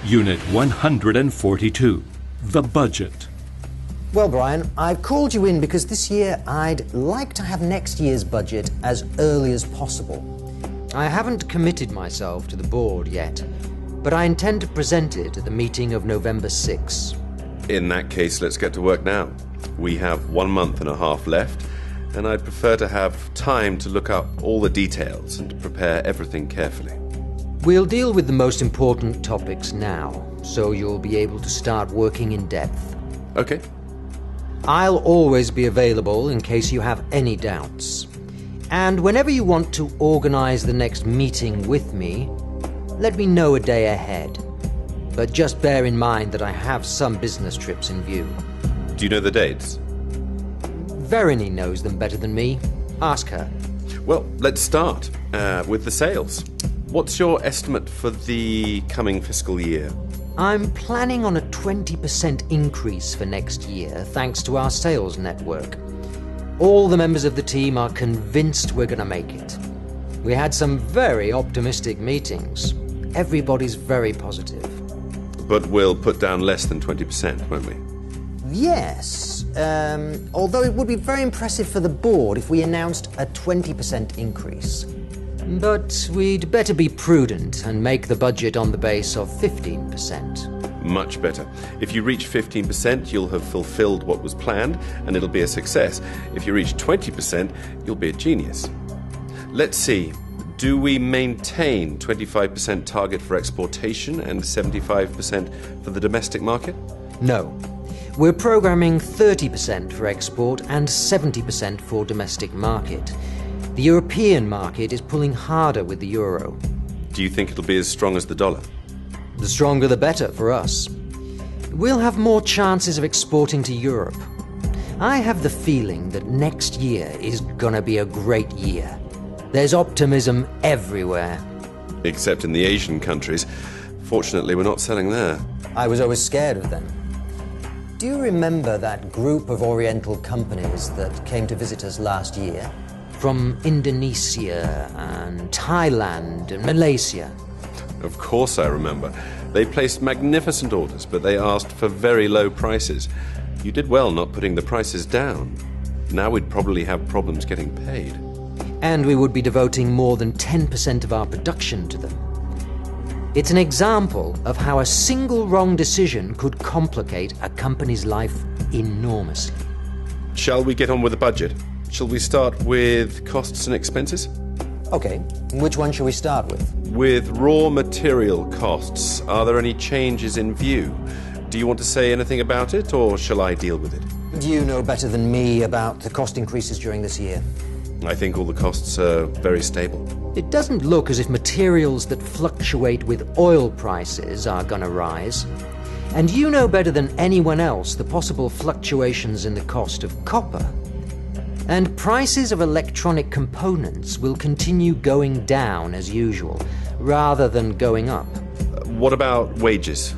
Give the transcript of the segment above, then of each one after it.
Unit 142, the budget. Well, Brian, I've called you in because this year I'd like to have next year's budget as early as possible. I haven't committed myself to the board yet, but I intend to present it at the meeting of November 6. In that case, let's get to work now. We have 1 month and a half left, and I'd prefer to have time to look up all the details and to prepare everything carefully. We'll deal with the most important topics now, so you'll be able to start working in depth. Okay. I'll always be available in case you have any doubts. And whenever you want to organize the next meeting with me, let me know a day ahead. But just bear in mind that I have some business trips in view. Do you know the dates? Verony knows them better than me. Ask her. Well, let's start with the sales. What's your estimate for the coming fiscal year? I'm planning on a 20% increase for next year, thanks to our sales network. All the members of the team are convinced we're going to make it. We had some very optimistic meetings. Everybody's very positive. But we'll put down less than 20%, won't we? Yes, although it would be very impressive for the board if we announced a 20% increase. But we'd better be prudent and make the budget on the base of 15%. Much better. If you reach 15%, you'll have fulfilled what was planned, and it'll be a success. If you reach 20%, you'll be a genius. Let's see. Do we maintain 25% target for exportation and 75% for the domestic market? No. We're programming 30% for export and 70% for domestic market. The European market is pulling harder with the euro. Do you think it'll be as strong as the dollar? The stronger the better for us. We'll have more chances of exporting to Europe. I have the feeling that next year is gonna be a great year. There's optimism everywhere. Except in the Asian countries. Fortunately, we're not selling there. I was always scared of them. Do you remember that group of Oriental companies that came to visit us last year? From Indonesia and Thailand and Malaysia. Of course I remember. They placed magnificent orders, but they asked for very low prices. You did well not putting the prices down. Now we'd probably have problems getting paid. And we would be devoting more than 10% of our production to them. It's an example of how a single wrong decision could complicate a company's life enormously. Shall we get on with the budget? Shall we start with costs and expenses? Okay, which one shall we start with? With raw material costs, are there any changes in view? Do you want to say anything about it, or shall I deal with it? You know better than me about the cost increases during this year. I think all the costs are very stable. It doesn't look as if materials that fluctuate with oil prices are gonna rise. And you know better than anyone else the possible fluctuations in the cost of copper. And prices of electronic components will continue going down as usual, rather than going up. What about wages?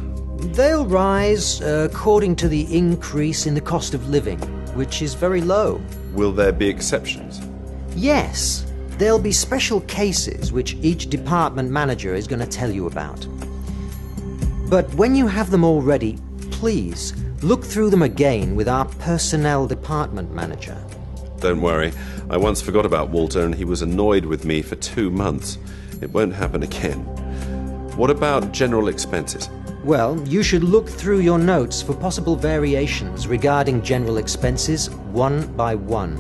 They'll rise according to the increase in the cost of living, which is very low. Will there be exceptions? Yes, there'll be special cases which each department manager is going to tell you about. But when you have them all ready, please look through them again with our personnel department manager. Don't worry. I once forgot about Walter and he was annoyed with me for 2 months. It won't happen again. What about general expenses? Well, you should look through your notes for possible variations regarding general expenses one by one.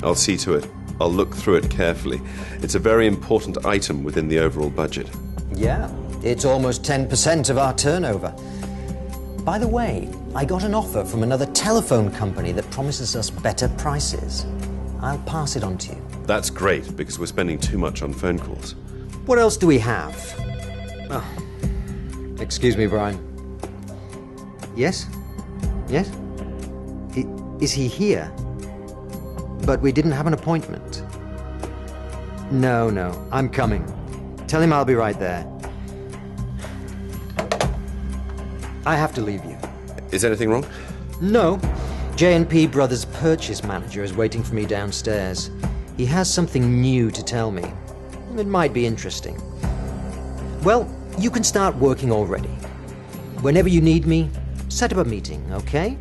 I'll see to it. I'll look through it carefully. It's a very important item within the overall budget. Yeah, it's almost 10% of our turnover. By the way, I got an offer from another telephone company that promises us better prices. I'll pass it on to you. That's great, because we're spending too much on phone calls. What else do we have? Oh. Excuse me, Brian. Yes? Yes? Is he here? But we didn't have an appointment. No, I'm coming. Tell him I'll be right there. I have to leave you. Is anything wrong? No. J&P Brothers' purchase manager is waiting for me downstairs. He has something new to tell me. It might be interesting. Well, you can start working already. Whenever you need me, set up a meeting, okay?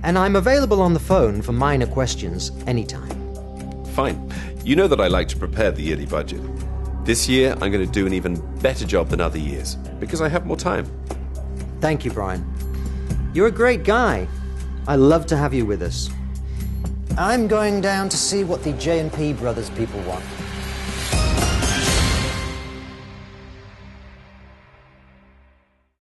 And I'm available on the phone for minor questions anytime. Fine. You know that I like to prepare the yearly budget. This year, I'm going to do an even better job than other years, because I have more time. Thank you, Brian. You're a great guy. I love to have you with us. I'm going down to see what the J&P Brothers people want.